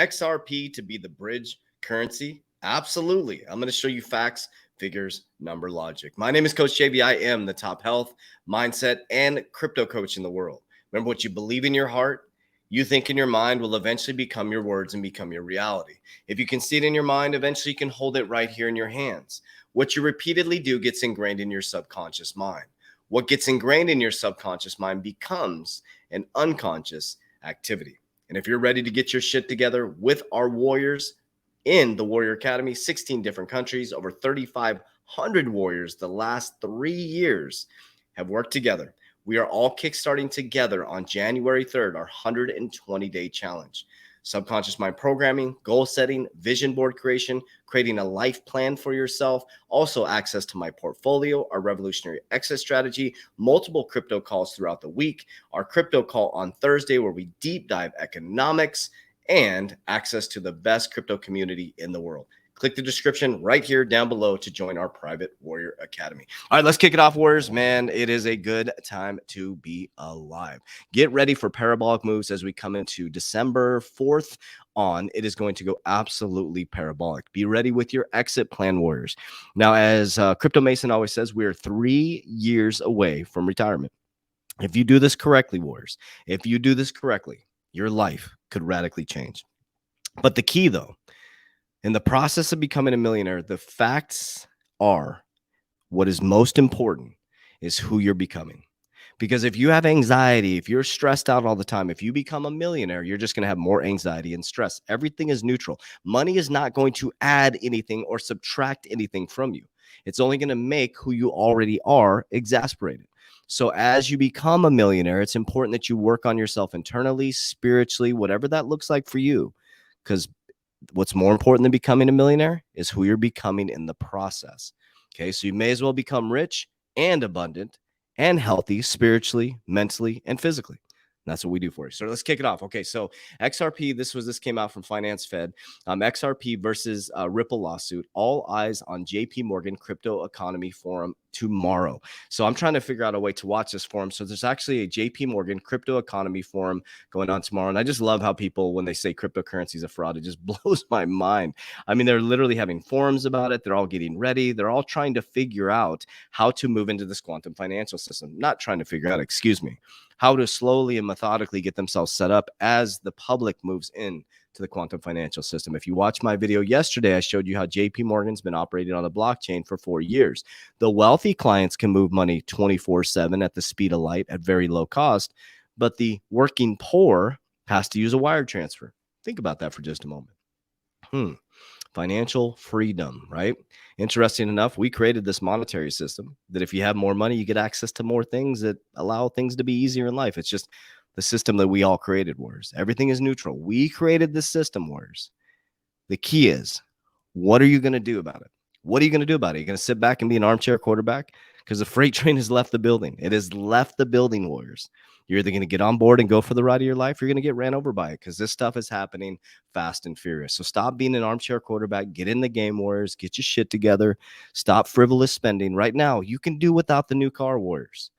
XRP to be the bridge currency? Absolutely. I'm going to show you facts, figures, number logic. My name is Coach JV. I am the top health, mindset, and crypto coach in the world. Remember, what you believe in your heart, you think in your mind will eventually become your words and become your reality. If you can see it in your mind, eventually you can hold it right here in your hands. What you repeatedly do gets ingrained in your subconscious mind. What gets ingrained in your subconscious mind becomes an unconscious activity. And if you're ready to get your shit together with our warriors in the Warrior Academy, 16 different countries, over 3,500 warriors the last 3 years have worked together. We are all kickstarting together on January 3rd, our 120-day challenge. Subconscious mind programming, goal setting, vision board creation, creating a life plan for yourself, also access to my portfolio, our revolutionary exit strategy, multiple crypto calls throughout the week, our crypto call on Thursday where we deep dive economics, and access to the best crypto community in the world. Click the description right here down below to join our private Warrior Academy. All right, let's kick it off, Warriors. Man, it is a good time to be alive. Get ready for parabolic moves as we come into December 4th on. It is going to go absolutely parabolic. Be ready with your exit plan, Warriors. Now, as Crypto Mason always says, we are 3 years away from retirement. If you do this correctly, Warriors, if you do this correctly, your life could radically change. But the key, though, in the process of becoming a millionaire, the facts are what is most important is who you're becoming. Because if you have anxiety, if you're stressed out all the time, if you become a millionaire, you're just going to have more anxiety and stress. Everything is neutral. Money is not going to add anything or subtract anything from you. It's only going to make who you already are exasperated. So as you become a millionaire, it's important that you work on yourself internally, spiritually, whatever that looks like for you. Because what's more important than becoming a millionaire is who you're becoming in the process. Okay, so you may as well become rich and abundant and healthy spiritually, mentally, and physically. And that's what we do for you. So let's kick it off. Okay, so XRP, this came out from Finance Fed. XRP versus Ripple lawsuit. All eyes on JPMorgan Crypto Economy Forum tomorrow. So I'm trying to figure out a way to watch this forum. So there's actually a JPMorgan Crypto Economy Forum going on tomorrow. And I just love how people, when they say cryptocurrency is a fraud, it just blows my mind. I mean, they're literally having forums about it. They're all getting ready. They're all trying to figure out how to move into this quantum financial system. Not trying to figure out, how to slowly and methodically get themselves set up as the public moves in to the quantum financial system. If you watched my video yesterday, I showed you how JP Morgan's been operating on the blockchain for 4 years. The wealthy clients can move money 24/7 at the speed of light at very low cost, but the working poor has to use a wire transfer. Think about that for just a moment. Financial freedom, right? Interesting enough, we created this monetary system that if you have more money, you get access to more things that allow things to be easier in life. It's just the system that we all created, Warriors. Everything is neutral. We created this system, Warriors. The key is, what are you going to do about it? What are you going to do about it? You're going to sit back and be an armchair quarterback? Because the freight train has left the building. It has left the building, Warriors. You're either going to get on board and go for the ride of your life, or you're going to get ran over by it, because this stuff is happening fast and furious. So stop being an armchair quarterback. Get in the game, Warriors. Get your shit together. Stop frivolous spending. Right now, you can do without the new car, Warriors.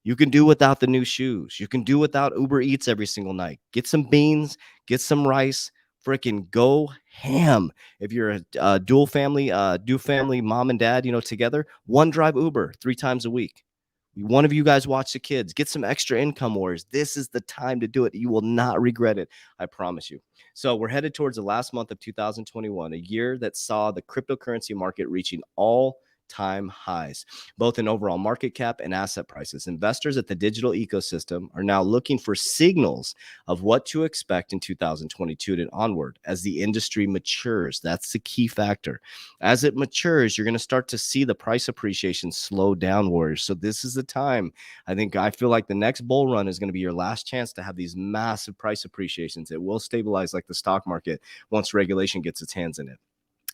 You can do without the new shoes. You can do without Uber Eats every single night. Get some beans, get some rice, freaking go ham. If you're a dual family mom and dad, together, one drive Uber 3 times a week. One of you guys watch the kids. Get some extra income, Warriors. This is the time to do it. You will not regret it. I promise you. So we're headed towards the last month of 2021, a year that saw the cryptocurrency market reaching all-time highs, both in overall market cap and asset prices. Investors at the digital ecosystem are now looking for signals of what to expect in 2022 and onward as the industry matures. That's the key factor. As it matures, you're going to start to see the price appreciation slow down, Warriors. So this is the time. I feel like the next bull run is going to be your last chance to have these massive price appreciations. It will stabilize like the stock market once regulation gets its hands in it.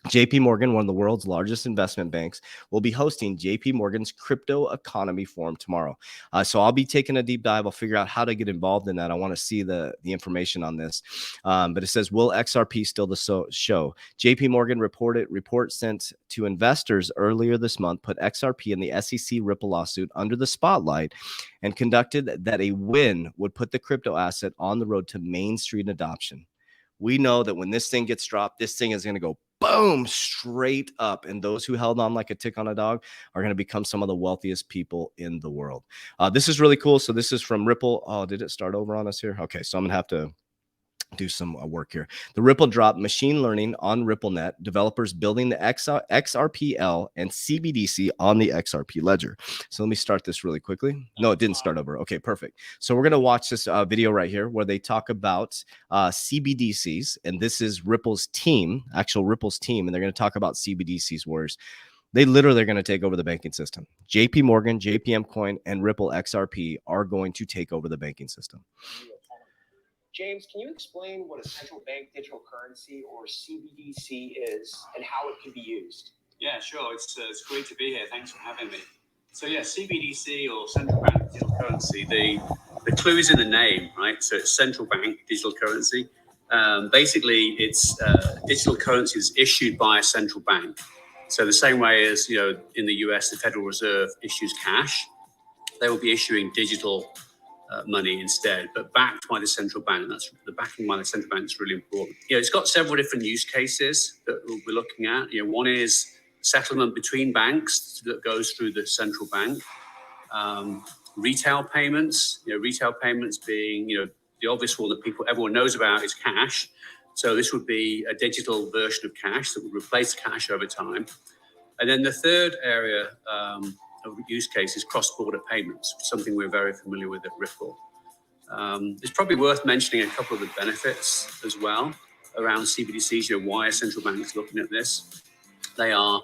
JPMorgan, one of the world's largest investment banks, will be hosting JPMorgan's Crypto Economy Forum tomorrow. So I'll be taking a deep dive. I'll figure out how to get involved in that. I want to see the information on this. But it says, will XRP steal the show? JPMorgan report sent to investors earlier this month put XRP and the SEC Ripple lawsuit under the spotlight and conducted that a win would put the crypto asset on the road to mainstream adoption. We know that when this thing gets dropped, this thing is going to go boom, straight up. And those who held on like a tick on a dog are going to become some of the wealthiest people in the world. This is really cool. So this is from Ripple. Oh, did it start over on us here? Okay, so I'm going to have to do some work here. The Ripple drop machine learning on RippleNet, developers building the XRPL and CBDC on the XRP ledger. So let me start this really quickly. No, it didn't start over. Okay, perfect. So we're going to watch this video right here where they talk about CBDCs, and this is Ripple's team, actual Ripple's team, and they're going to talk about CBDCs, whereas they literally are going to take over the banking system. JPMorgan, JPM Coin, and Ripple XRP are going to take over the banking system. James, can you explain what a central bank digital currency or CBDC is and how it can be used? Yeah, sure. It's great to be here. Thanks for having me. So yeah, CBDC or central bank digital currency, the clue is in the name, right? So it's central bank digital currency. Basically, it's digital currency is issued by a central bank. So the same way as, in the US, the Federal Reserve issues cash, they will be issuing digital money instead, but backed by the central bank. That's the backing by the central bank is really important. It's got several different use cases that we're looking at. One is settlement between banks that goes through the central bank. Retail payments, retail payments being, the obvious one that everyone knows about is cash. So this would be a digital version of cash that would replace cash over time. And then the third area of use case is cross-border payments, something we're very familiar with at Ripple. It's probably worth mentioning a couple of the benefits as well around CBDCs. Why are central banks looking at this? They are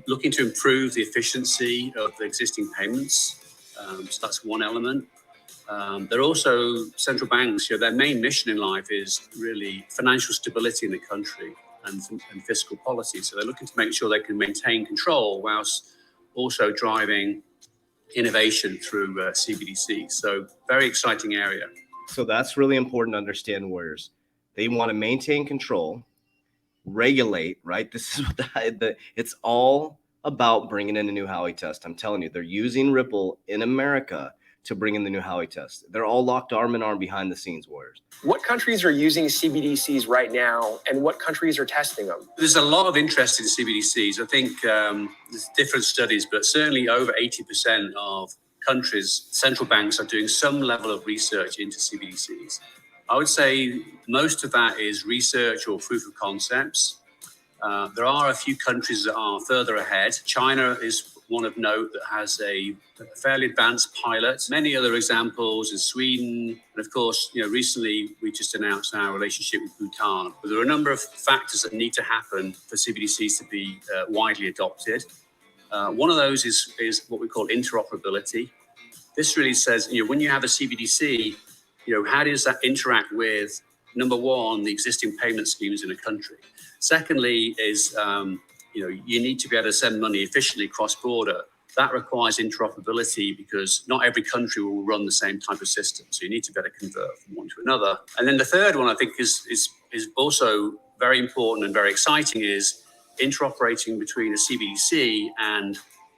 looking to improve the efficiency of the existing payments. So that's one element. They're also central banks. Their main mission in life is really financial stability in the country and fiscal policy. So they're looking to make sure they can maintain control whilst also driving innovation through CBDC. So very exciting area. So that's really important to understand, Warriors. They want to maintain control, regulate, right? This is what it's all about, bringing in a new Howey test. I'm telling you, they're using Ripple in America to bring in the new Howey test. They're all locked arm in arm behind the scenes, Warriors. What countries are using CBDCs right now, and what countries are testing them? There's a lot of interest in CBDCs. I think there's different studies, but certainly over 80% of countries, central banks are doing some level of research into CBDCs. I would say most of that is research or proof of concepts. There are a few countries that are further ahead. China is one of note that has a fairly advanced pilot. Many other examples in Sweden. And of course, recently we just announced our relationship with Bhutan. But there are a number of factors that need to happen for CBDCs to be widely adopted. One of those is what we call interoperability. This really says, when you have a CBDC, how does that interact with, number one, the existing payment schemes in a country? Secondly is, you need to be able to send money efficiently cross-border. That requires interoperability because not every country will run the same type of system. So you need to be able to convert from one to another. And then the third one I think is also very important and very exciting is interoperating between a CBDC and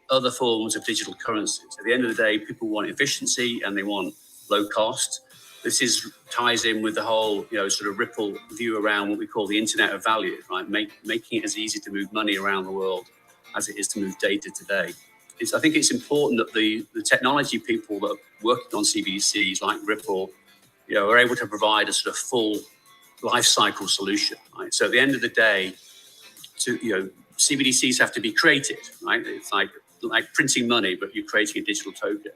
other forms of digital currencies. At the end of the day, people want efficiency and they want low cost. This ties in with the whole, sort of Ripple view around what we call the Internet of Value, right? Making it as easy to move money around the world as it is to move data today. I think it's important that the technology people that are working on CBDCs like Ripple, are able to provide a sort of full life cycle solution, right? So at the end of the day, CBDCs have to be created, right? It's like printing money, but you're creating a digital token.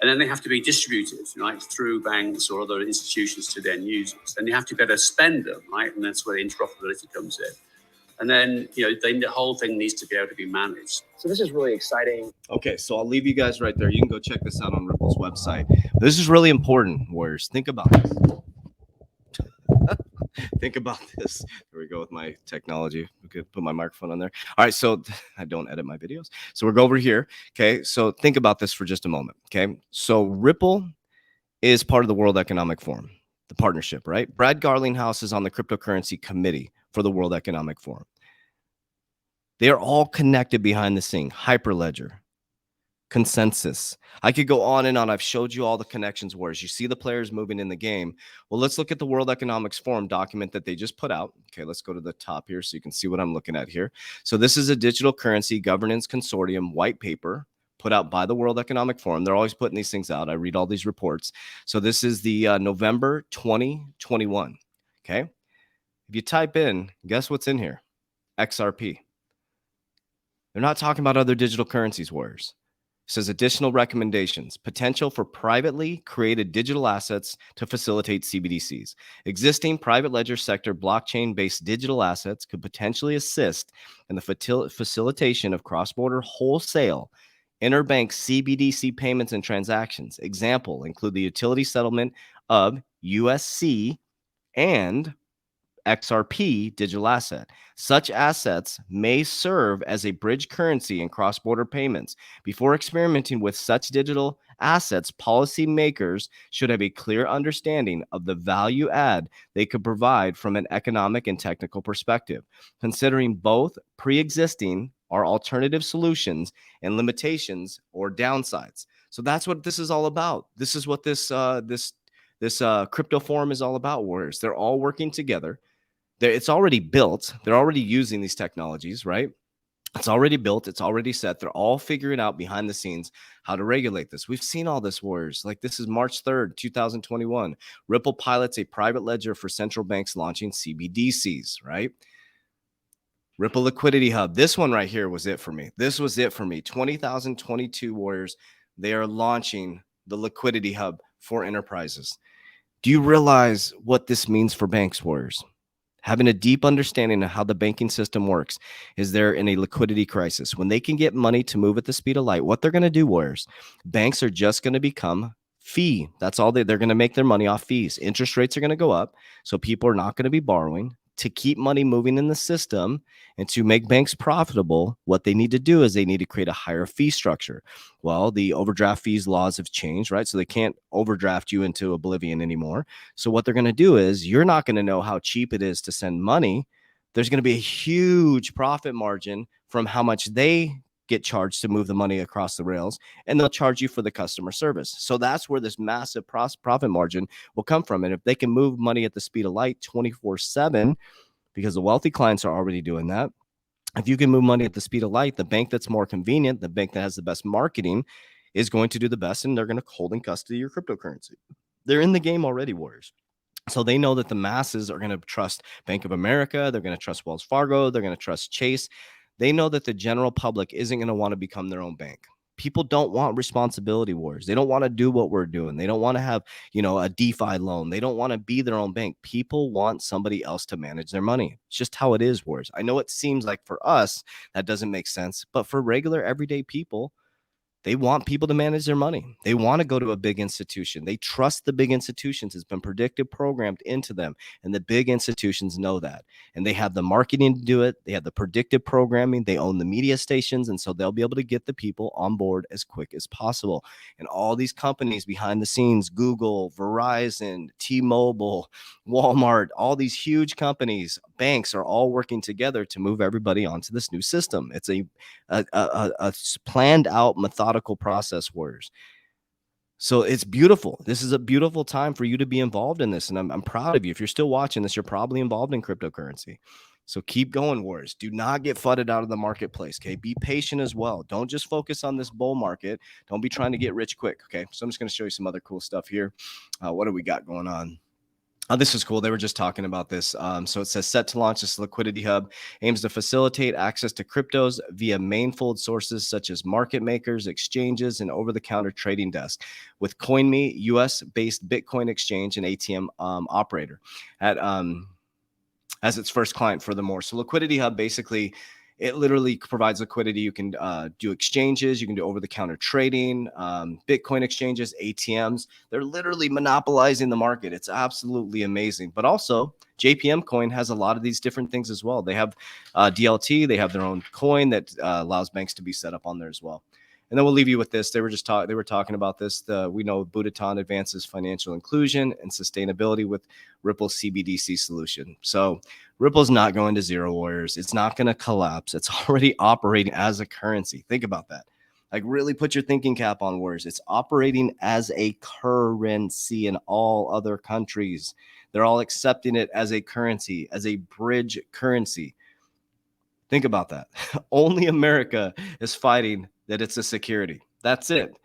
And then they have to be distributed, right, through banks or other institutions to their users. Then you have to be able to spend them, right? And that's where the interoperability comes in. And then, then the whole thing needs to be able to be managed. So this is really exciting. Okay, so I'll leave you guys right there. You can go check this out on Ripple's website. This is really important, Warriors. Think about this. Think about this. There we go with my technology. We could put my microphone on there. All right, so I don't edit my videos. So we'll go over here. Okay, so think about this for just a moment. Okay, so Ripple is part of the World Economic Forum, the partnership, right? Brad Garlinghouse is on the cryptocurrency committee for the World Economic Forum. They are all connected behind the scene. Hyperledger, consensus. I could go on and on. I've showed you all the connections, Warriors. You see the players moving in the game. Well, let's look at the World Economics Forum document that they just put out. Okay, let's go to the top here so you can see what I'm looking at here. So this is a digital currency governance consortium white paper put out by the World Economic Forum. They're always putting these things out. I read all these reports. So this is the November 2021. Okay. If you type in, guess what's in here? XRP. They're not talking about other digital currencies, Warriors. It says additional recommendations, potential for privately created digital assets to facilitate CBDCs. Existing private ledger sector blockchain-based digital assets could potentially assist in the facilitation of cross-border wholesale interbank CBDC payments and transactions. Example include the utility settlement of USC and XRP digital asset. Such assets may serve as a bridge currency in cross-border payments. Before experimenting with such digital assets, policymakers should have a clear understanding of the value add they could provide from an economic and technical perspective, considering both pre-existing or alternative solutions and limitations or downsides. So that's what this is all about. This is what this crypto forum is all about, Warriors. They're all working together. It's already built. They're already using these technologies, right? It's already built. It's already set. They're all figuring out behind the scenes how to regulate this. We've seen all this, Warriors. Like this is March 3rd, 2021. Ripple pilots a private ledger for central banks launching CBDCs, right? Ripple Liquidity Hub. This one right here was it for me. This was it for me. 2022 Warriors. They are launching the Liquidity Hub for enterprises. Do you realize what this means for banks, Warriors? Having a deep understanding of how the banking system works is they're in a liquidity crisis. When they can get money to move at the speed of light, what they're going to do, Warriors, banks are just going to become fee. That's all they're going to make their money off fees. Interest rates are going to go up. So people are not going to be borrowing. To keep money moving in the system and to make banks profitable, what they need to do is they need to create a higher fee structure. Well, the overdraft fees laws have changed, right? So they can't overdraft you into oblivion anymore. So what they're going to do is you're not going to know how cheap it is to send money. There's going to be a huge profit margin from how much they get charged to move the money across the rails, and they'll charge you for the customer service. So that's where this massive profit margin will come from. And if they can move money at the speed of light 24/7, because the wealthy clients are already doing that, if you can move money at the speed of light, the bank that's more convenient, the bank that has the best marketing is going to do the best, and they're going to hold in custody your cryptocurrency. They're in the game already, Warriors. So they know that the masses are going to trust Bank of America. They're going to trust Wells Fargo. They're going to trust Chase. They know that the general public isn't going to want to become their own bank. People don't want responsibility, Warriors. They don't want to do what we're doing. They don't want to have, a DeFi loan. They don't want to be their own bank. People want somebody else to manage their money. It's just how it is, Warriors. I know it seems like for us that doesn't make sense, but for regular everyday people, they want people to manage their money. They want to go to a big institution. They trust the big institutions. It's been predictive programmed into them. And the big institutions know that. And they have the marketing to do it. They have the predictive programming. They own the media stations. And so they'll be able to get the people on board as quick as possible. And all these companies behind the scenes, Google, Verizon, T-Mobile, Walmart, all these huge companies, banks are all working together to move everybody onto this new system. It's a planned out methodical process, Warriors. So it's beautiful. This is a beautiful time for you to be involved in this. And I'm proud of you. If you're still watching this, you're probably involved in cryptocurrency. So keep going, Warriors. Do not get flooded out of the marketplace. Okay. Be patient as well. Don't just focus on this bull market. Don't be trying to get rich quick. Okay. So I'm just going to show you some other cool stuff here. What do we got going on? This is cool. They were just talking about this. So it says set to launch this liquidity hub, aims to facilitate access to cryptos via mainfold sources such as market makers, exchanges, and over-the-counter trading desks. With CoinMe, US-based Bitcoin exchange and ATM operator as its first client. Furthermore, so Liquidity Hub basically, it literally provides liquidity. You can do exchanges. You can do over-the-counter trading, Bitcoin exchanges, ATMs. They're literally monopolizing the market. It's absolutely amazing. But also, JPM Coin has a lot of these different things as well. They have DLT. They have their own coin that allows banks to be set up on there as well. And then we'll leave you with this. They were talking about this. We know Bhutan advances financial inclusion and sustainability with Ripple's CBDC solution. So Ripple's not going to zero, Warriors. It's not going to collapse. It's already operating as a currency. Think about that. Like, really put your thinking cap on, Warriors. It's operating as a currency in all other countries. They're all accepting it as a currency, as a bridge currency. Think about that. Only America is fighting that it's a security. That's it.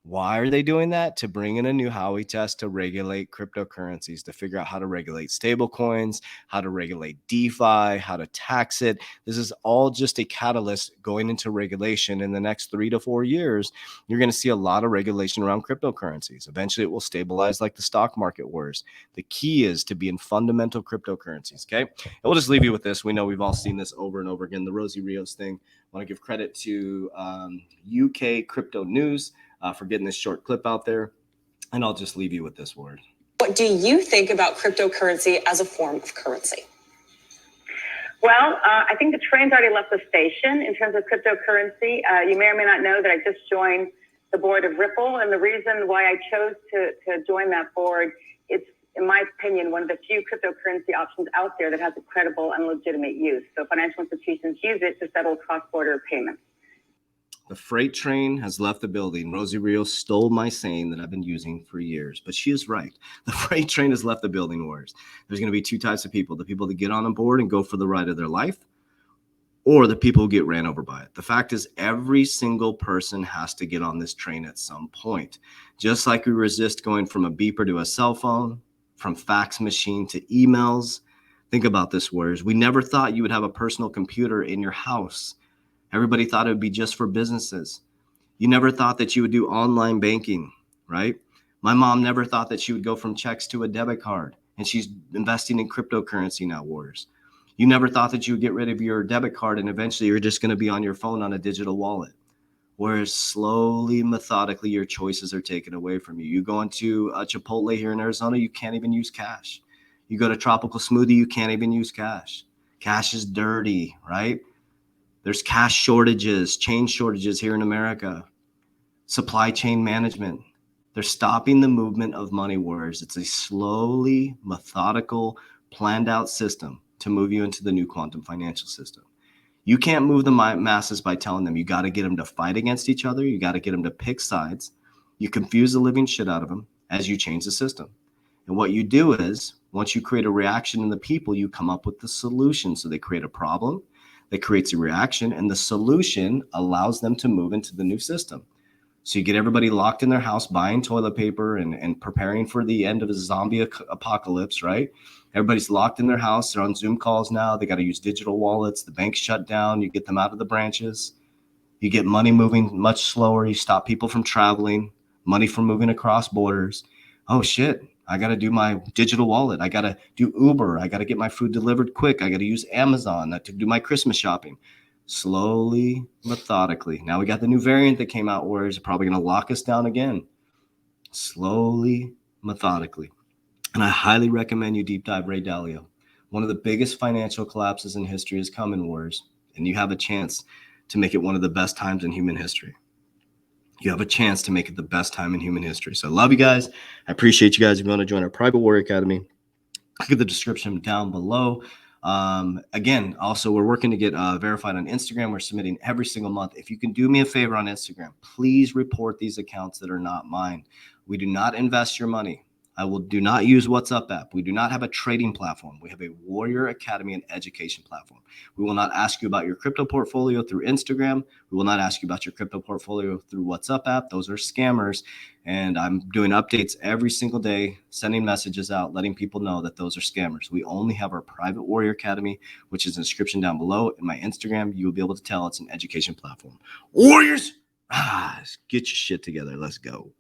Why are they doing that? To bring in a new Howey test to regulate cryptocurrencies, to figure out how to regulate stable coins, how to regulate DeFi, how to tax it. This is all just a catalyst going into regulation. In the next 3 to 4 years, you're going to see a lot of regulation around cryptocurrencies. Eventually, it will stabilize like the stock market wars. The key is to be in fundamental cryptocurrencies, okay? And we'll just leave you with this. We know we've all seen this over and over again, the Rosie Rios thing. I want to give credit to UK Crypto News for getting this short clip out there. And I'll just leave you with this word. What do you think about cryptocurrency as a form of currency? Well, I think the train's already left the station in terms of cryptocurrency. You may or may not know that I just joined the board of Ripple. And the reason why I chose to join that board, it's, in my opinion, one of the few cryptocurrency options out there that has a credible and legitimate use. So financial institutions use it to settle cross-border payments. The freight train has left the building. Rosie Rios stole my saying that I've been using for years, but she is right. The freight train has left the building, Warriors. There's going to be two types of people: the people that get on a board and go for the ride of their life, or the people who get ran over by it. The fact is, every single person has to get on this train at some point. Just like we resist going from a beeper to a cell phone, from fax machine to emails. Think about this, Warriors. We never thought you would have a personal computer in your house. Everybody thought it would be just for businesses. You never thought that you would do online banking, right? My mom never thought that she would go from checks to a debit card, and she's investing in cryptocurrency now, Warriors. You never thought that you would get rid of your debit card and eventually you're just going to be on your phone on a digital wallet. Whereas slowly, methodically, your choices are taken away from you. You go into a Chipotle here in Arizona, you can't even use cash. You go to Tropical Smoothie, you can't even use cash. Cash is dirty, right? There's cash shortages, change shortages here in America. Supply chain management. They're stopping the movement of money, Warriors. It's a slowly, methodical, planned out system to move you into the new quantum financial system. You can't move the masses by telling them. You got to get them to fight against each other. You got to get them to pick sides. You confuse the living shit out of them as you change the system. And what you do is, once you create a reaction in the people, you come up with the solution. So they create a problem that creates a reaction, and the solution allows them to move into the new system. So you get everybody locked in their house buying toilet paper and preparing for the end of a zombie apocalypse, right? Everybody's locked in their house. They're on Zoom calls now. They got to use digital wallets. The bank's shut down. You get them out of the branches. You get money moving much slower. You stop people from traveling, money from moving across borders. Oh, shit. I got to do my digital wallet. I got to do Uber. I got to get my food delivered quick. I got to use Amazon to do my Christmas shopping. Slowly, methodically. Now we got the new variant that came out where it's probably going to lock us down again. Slowly, methodically. And I highly recommend you deep dive Ray Dalio. One of the biggest financial collapses in history has come in wars, and you have a chance to make it one of the best times in human history. You have a chance to make it the best time in human history. So I love you guys. I appreciate you guys. If you want to join our private warrior academy, look at the description down below. Again, also, we're working to get verified on Instagram. We're submitting every single month. If you can do me a favor on Instagram, please report these accounts that are not mine. We do not invest your money. Do not use WhatsApp app. We do not have a trading platform. We have a Warrior Academy and education platform. We will not ask you about your crypto portfolio through Instagram. We will not ask you about your crypto portfolio through WhatsApp app. Those are scammers. And I'm doing updates every single day, sending messages out, letting people know that those are scammers. We only have our private Warrior Academy, which is in the description down below. In my Instagram, you will be able to tell it's an education platform. Warriors, get your shit together. Let's go.